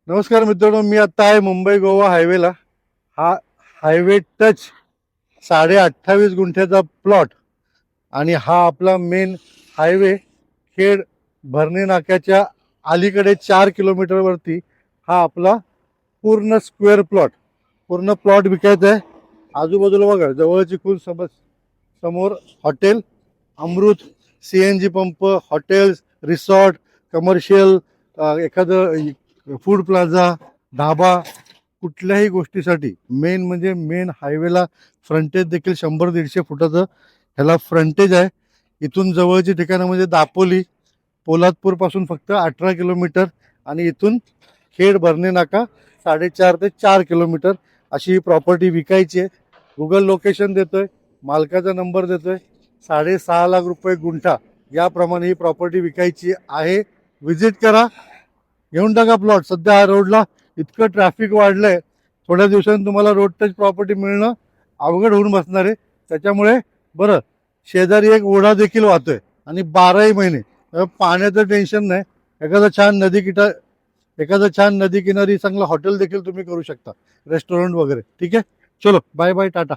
नमस्कार मित्रांनो, मी आता आहे मुंबई गोवा हायवेला. हा हायवे टच 28.5 गुंठ्याचा प्लॉट आणि हा आपला मेन हायवे खेड भरणे नाक्याच्या अलीकडे 4 किलोमीटरवरती हा आपला पूर्ण स्क्वेअर प्लॉट, पूर्ण प्लॉट विकायचा आहे. आजूबाजूला बघा, जवळची खूप समोर हॉटेल अमृत, CNG pump, hotels, resort, commercial, एखादं फूड प्लाझा, ढाबा, कुठल्याही गोष्टीसाठी मेन म्हणजे मेन हायवेला फ्रंटेज देखील 100-150 फुटाचं ह्याला फ्रंटेज आहे. इथून जवळची ठिकाणं म्हणजे दापोली, पोलादपूरपासून फक्त 18 किलोमीटर आणि इथून खेड भरणे नाका 4.5 ते 4 किलोमीटर अशी ही प्रॉपर्टी विकायची आहे. गुगल लोकेशन देतोय, मालकाचा नंबर देतोय. 6.5 लाख रुपये गुंठा याप्रमाणे ही प्रॉपर्टी विकायची आहे. विजिट करा, घेऊन टाका प्लॉट. सध्या हा रोडला इतकं ट्रॅफिक वाढलंय, थोड्या दिवसांनी तुम्हाला रोड टच प्रॉपर्टी मिळणं अवघड होऊन बसणार आहे. त्याच्यामुळे बरं, शेजारी एक ओढा देखील वाहतोय आणि 12ही महिने पाण्याचं टेन्शन नाही. एखादं छान नदी किनारी चांगलं हॉटेल देखील तुम्ही करू शकता, रेस्टॉरंट वगैरे. ठीक आहे, चलो बाय बाय, टाटा.